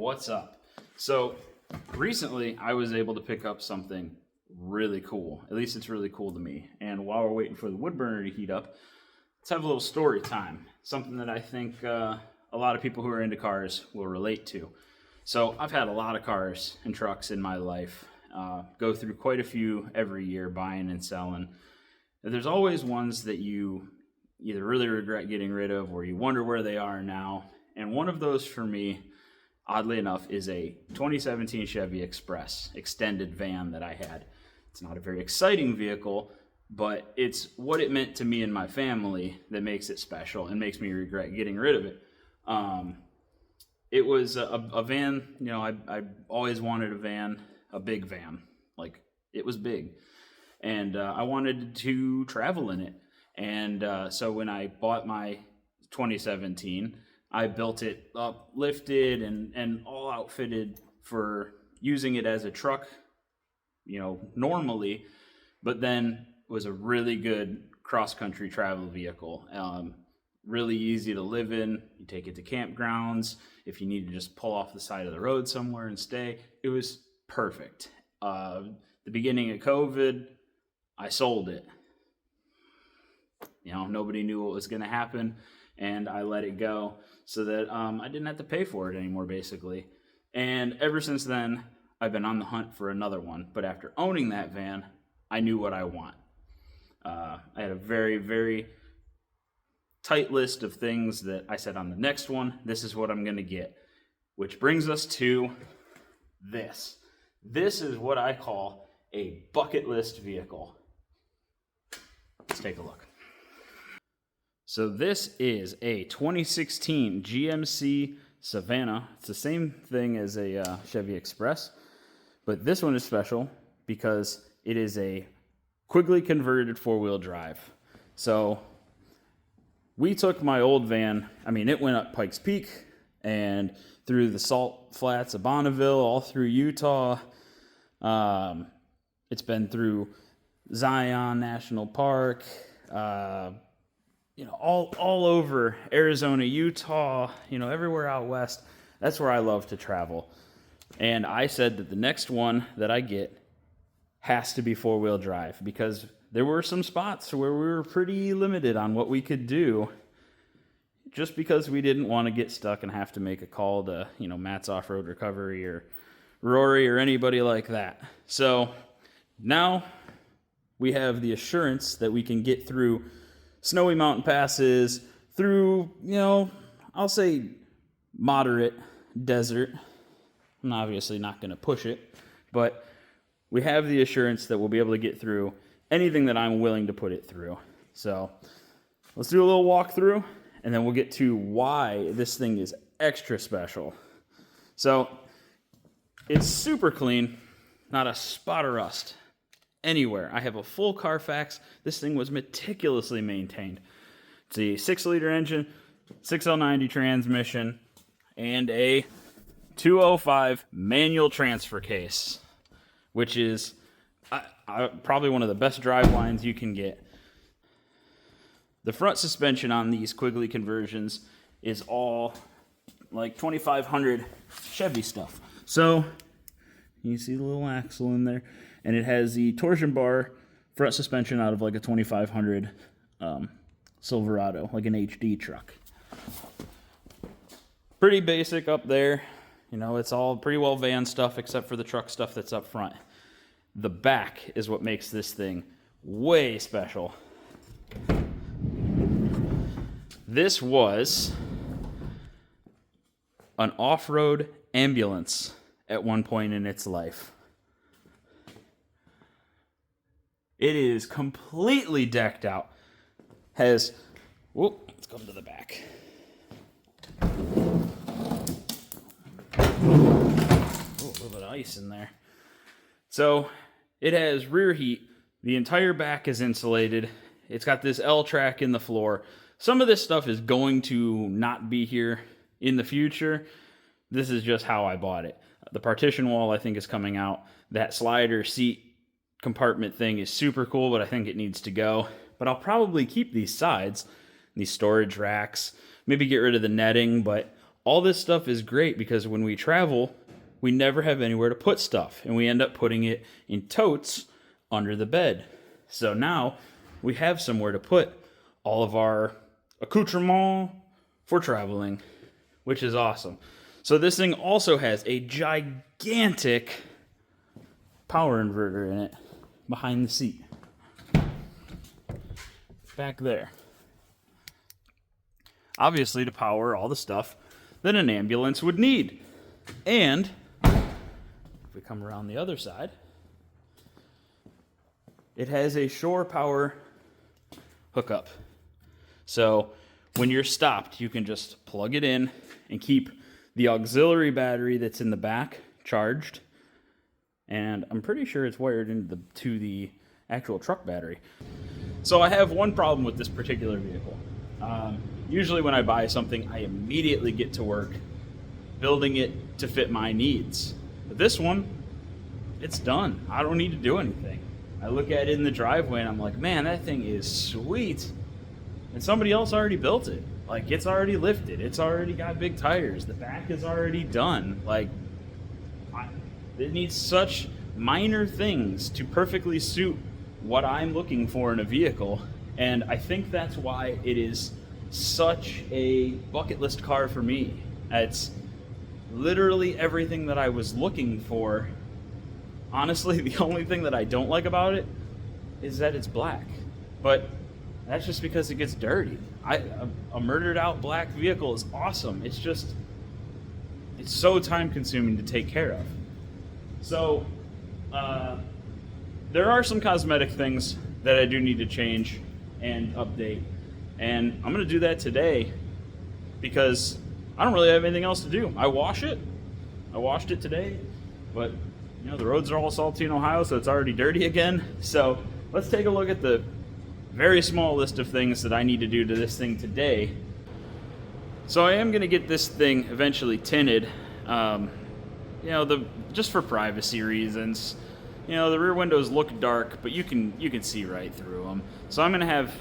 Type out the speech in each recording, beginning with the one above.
What's up? So recently I was able to pick up something really cool. At least it's really cool to me. And while we're waiting for the wood burner to heat up, let's have a little story time. Something that I think a lot of people who are into cars will relate to. So I've had a lot of cars and trucks in my life. Go through quite a few every year, buying and selling. There's always ones that you either really regret getting rid of or you wonder where they are now. And one of those for me, oddly enough, is a 2017 Chevy Express extended van that I had. It's not a very exciting vehicle, but it's what it meant to me and my family that makes it special and makes me regret getting rid of it. It was a van, I always wanted a van, a big van. Like, it was big. And I wanted to travel in it. And so when I bought my 2017, I built it up, lifted, and all outfitted for using it as a truck, normally, but then was a really good cross-country travel vehicle. Really easy to live in. You take it to campgrounds. If you need to just pull off the side of the road somewhere and stay, it was perfect. The beginning of COVID, I sold it. Nobody knew what was going to happen, and I let it go so that I didn't have to pay for it anymore, basically. And ever since then, I've been on the hunt for another one. But after owning that van, I knew what I want. I had a very, very tight list of things that I said on the next one, this is what I'm going to get. Which brings us to this. This is what I call a bucket list vehicle. Let's take a look. So this is a 2016 GMC Savana. It's the same thing as a Chevy Express, but this one is special because it is a Quigley converted four-wheel drive. So we took my old van, it went up Pikes Peak and through the salt flats of Bonneville, all through Utah. It's been through Zion National Park, all over Arizona, Utah, everywhere out west. That's where I love to travel. And I said that the next one that I get has to be four-wheel drive because there were some spots where we were pretty limited on what we could do just because we didn't want to get stuck and have to make a call to, Matt's Off-Road Recovery or Rory or anybody like that. So now we have the assurance that we can get through snowy mountain passes, through, I'll say moderate desert. I'm obviously not going to push it, but we have the assurance that we'll be able to get through anything that I'm willing to put it through. So let's do a little walkthrough, and then we'll get to why this thing is extra special. So it's super clean, not a spot of rust anywhere. I have a full Carfax. This thing was meticulously maintained. It's a 6-liter engine, 6L90 transmission, and a 205 manual transfer case, which is probably one of the best drive lines you can get. The front suspension on these Quigley conversions is all like 2500 Chevy stuff. So you see the little axle in there. And it has the torsion bar front suspension out of like a 2500 Silverado, like an HD truck. Pretty basic up there. It's all pretty well van stuff except for the truck stuff that's up front. The back is what makes this thing way special. This was an off-road ambulance at one point in its life. It is completely decked out. Let's come to the back. A little bit of ice in there. So it has rear heat. The entire back is insulated. It's got this L-track in the floor. Some of this stuff is going to not be here in the future. This is just how I bought it. The partition wall, I think, is coming out. That slider seat compartment thing is super cool, but I think it needs to go. But I'll probably keep these sides, these storage racks, maybe get rid of the netting, but All this stuff is great because when we travel, we never have anywhere to put stuff, and we end up putting it in totes under the bed. So now we have somewhere to put all of our accoutrements for traveling, which is awesome. So this thing also has a gigantic power inverter in it behind the seat. Back there. Obviously to power all the stuff that an ambulance would need. And if we come around the other side, it has a shore power hookup. So when you're stopped, you can just plug it in and keep the auxiliary battery that's in the back charged. And I'm pretty sure it's wired into the actual truck battery. So I have one problem with this particular vehicle. Usually when I buy something, I immediately get to work building it to fit my needs. But this one, it's done. I don't need to do anything. I look at it in the driveway and I'm like, man, that thing is sweet. And somebody else already built it. Like, it's already lifted. It's already got big tires. The back is already done. Like, it needs such minor things to perfectly suit what I'm looking for in a vehicle. And I think that's why it is such a bucket list car for me. It's literally everything that I was looking for. Honestly, the only thing that I don't like about it is that it's black. But that's just because it gets dirty. A murdered out black vehicle is awesome. It's so time consuming to take care of. So, there are some cosmetic things that I do need to change and update. And I'm going to do that today because I don't really have anything else to do. I washed it today, but the roads are all salty in Ohio, so it's already dirty again. So let's take a look at the very small list of things that I need to do to this thing today. So I am going to get this thing eventually tinted, just for privacy reasons. The rear windows look dark, but you can see right through them. So I'm going to have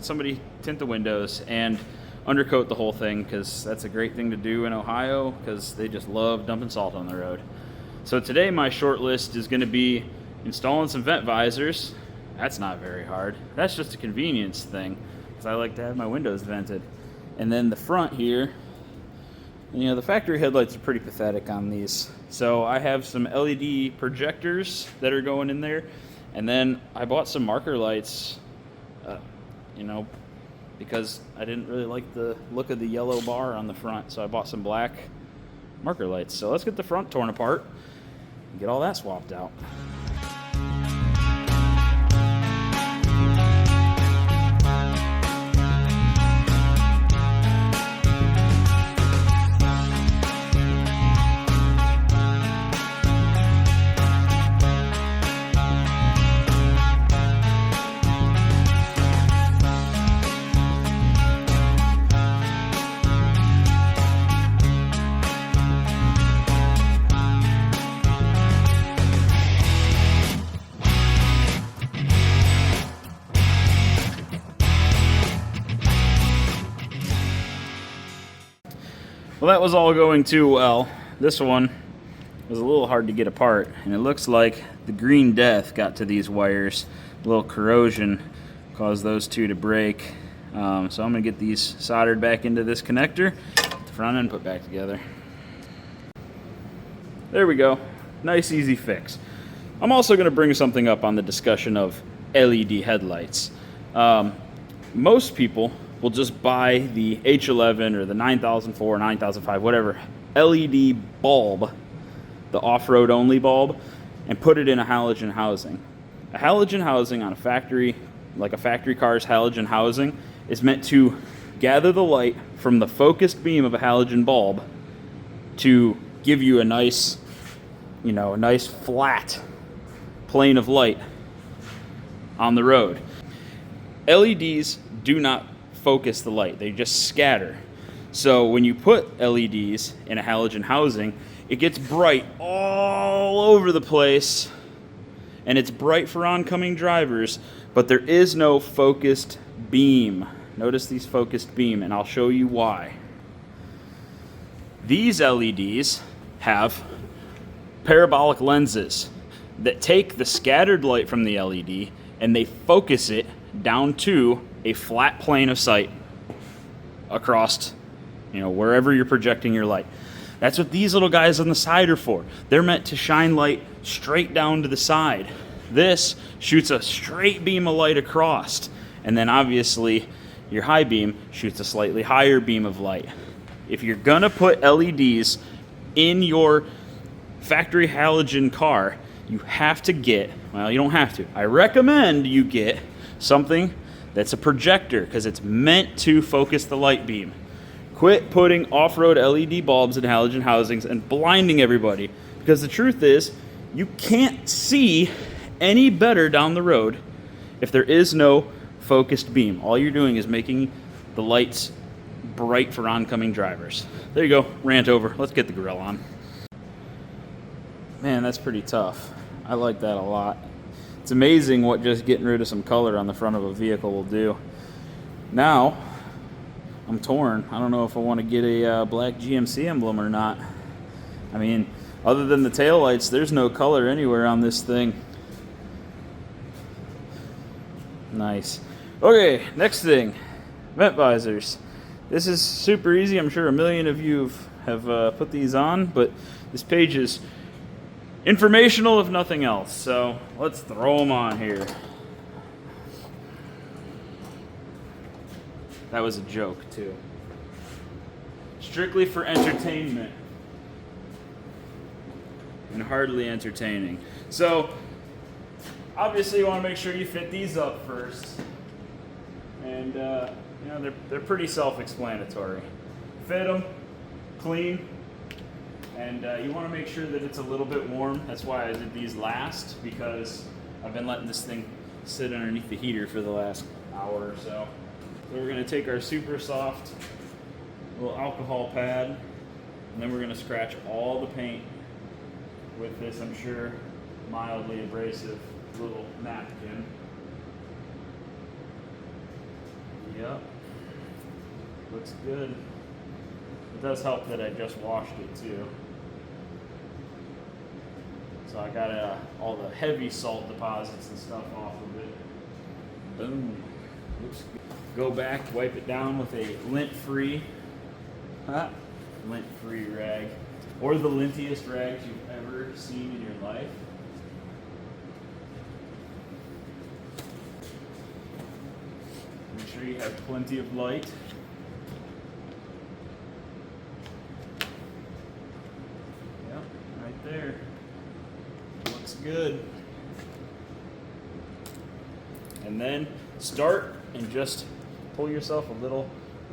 somebody tint the windows and undercoat the whole thing, because that's a great thing to do in Ohio, because they just love dumping salt on the road. So today my short list is going to be installing some vent visors. That's not very hard. That's just a convenience thing, because I like to have my windows vented. And then the front here, the factory headlights are pretty pathetic on these. So I have some LED projectors that are going in there. And then I bought some marker lights, because I didn't really like the look of the yellow bar on the front. So I bought some black marker lights. So let's get the front torn apart and get all that swapped out. Well, that was all going too well. This one was a little hard to get apart, and it looks like the green death got to these wires. A little corrosion caused those two to break. So I'm going to get these soldered back into this connector, get the front end put back together. There we go. Nice, easy fix. I'm also going to bring something up on the discussion of LED headlights. Most people will just buy the H11 or the 9004, 9005, whatever LED bulb, the off-road only bulb, and put it in a halogen housing. A halogen housing on a factory, like a factory car's halogen housing, is meant to gather the light from the focused beam of a halogen bulb to give you a nice, a nice flat plane of light on the road. LEDs do not focus the light, they just scatter. So when you put LEDs in a halogen housing, it gets bright all over the place, and it's bright for oncoming drivers, but there is no focused beam. Notice these focused beam, and I'll show you why. These LEDs have parabolic lenses that take the scattered light from the LED and they focus it down to a flat plane of sight across, wherever you're projecting your light. That's what these little guys on the side are for. They're meant to shine light straight down to the side. This shoots a straight beam of light across, and then obviously your high beam shoots a slightly higher beam of light. If you're gonna put LEDs in your factory halogen car, you have to get, well, you don't have to, I recommend you get something that's a projector, because it's meant to focus the light beam. Quit putting off-road LED bulbs in halogen housings and blinding everybody, because the truth is, you can't see any better down the road if there is no focused beam. All you're doing is making the lights bright for oncoming drivers. There you go, rant over. Let's get the grill on. Man, that's pretty tough. I like that a lot. It's amazing what just getting rid of some color on the front of a vehicle will do. Now, I'm torn. I don't know if I want to get a black GMC emblem or not. I mean, other than the taillights, there's no color anywhere on this thing. Nice. Okay, next thing, vent visors. This is super easy. I'm sure a million of you have put these on, but this page is informational if nothing else. So let's throw them on here. That was a joke too. Strictly for entertainment. And hardly entertaining. So obviously you want to make sure you fit these up first. And they're pretty self-explanatory. Fit them, clean, and you want to make sure that it's a little bit warm. That's why I did these last, because I've been letting this thing sit underneath the heater for the last hour or so. So we're going to take our super soft little alcohol pad, and then we're going to scratch all the paint with this, I'm sure, mildly abrasive little napkin. Yep, looks good. It does help that I just washed it too. So I got all the heavy salt deposits and stuff off of it. Boom. Looks good. Go back, wipe it down with a lint-free rag, or the lintiest rags you've ever seen in your life. Make sure you have plenty of light. Yep, right there. Looks good. And then start and just pull yourself a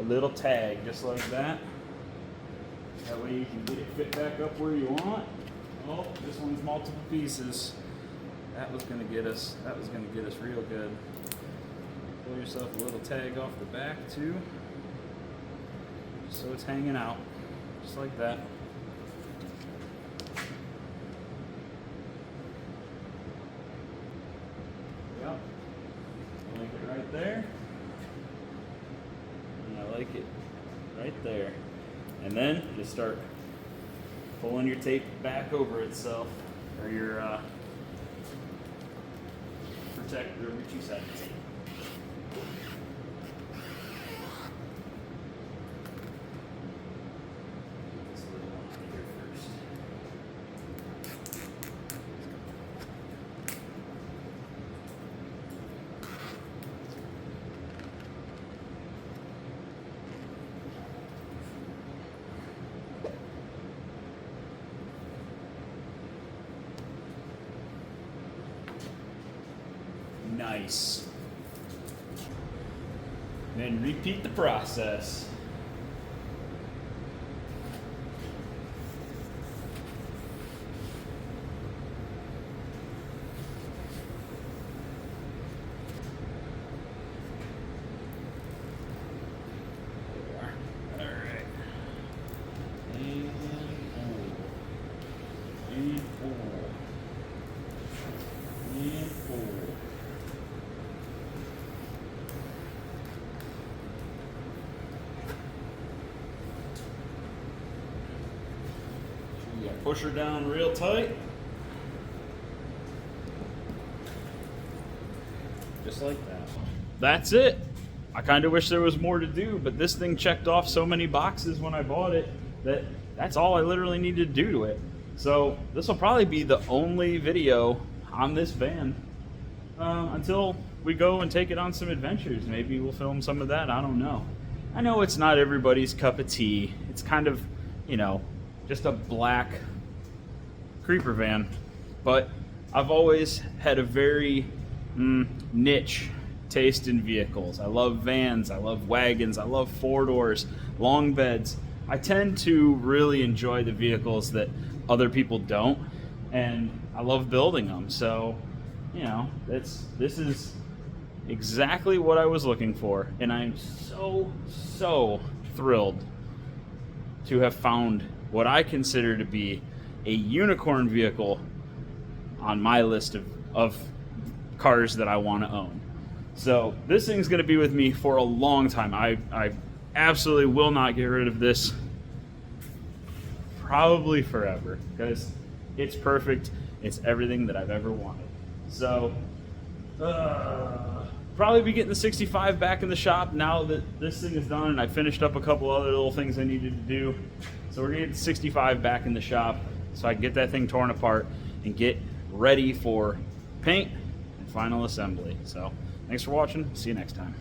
little tag, just like that. That way you can get it fit back up where you want. Oh, this one's multiple pieces. That was gonna get us real good. Pull yourself a little tag off the back too, just so it's hanging out, just like that. Yep, I like it right there, and I like it right there. And then just start pulling your tape back over itself, or your protector, your two-sided tape. Nice. Then repeat the process. All right. And pull. And pull. Push her down real tight. Just like that. That's it. I kind of wish there was more to do, but this thing checked off so many boxes when I bought it that that's all I literally needed to do to it. So this will probably be the only video on this van until we go and take it on some adventures. Maybe we'll film some of that. I don't know. I know it's not everybody's cup of tea. It's kind of, you know, just a black creeper van. But I've always had a very niche taste in vehicles. I love vans, I love wagons, I love four-doors, long beds. I tend to really enjoy the vehicles that other people don't, and I love building them. So, you know, this is exactly what I was looking for, and I'm so thrilled to have found what I consider to be a unicorn vehicle on my list of cars that I want to own. So this thing's going to be with me for a long time. I absolutely will not get rid of this, probably forever, because it's perfect. It's everything that I've ever wanted. So probably be getting the 65 back in the shop now that this thing is done, and I finished up a couple other little things I needed to do. So we're going to get the 65 back in the shop so I can get that thing torn apart and get ready for paint and final assembly. So thanks for watching. See you next time.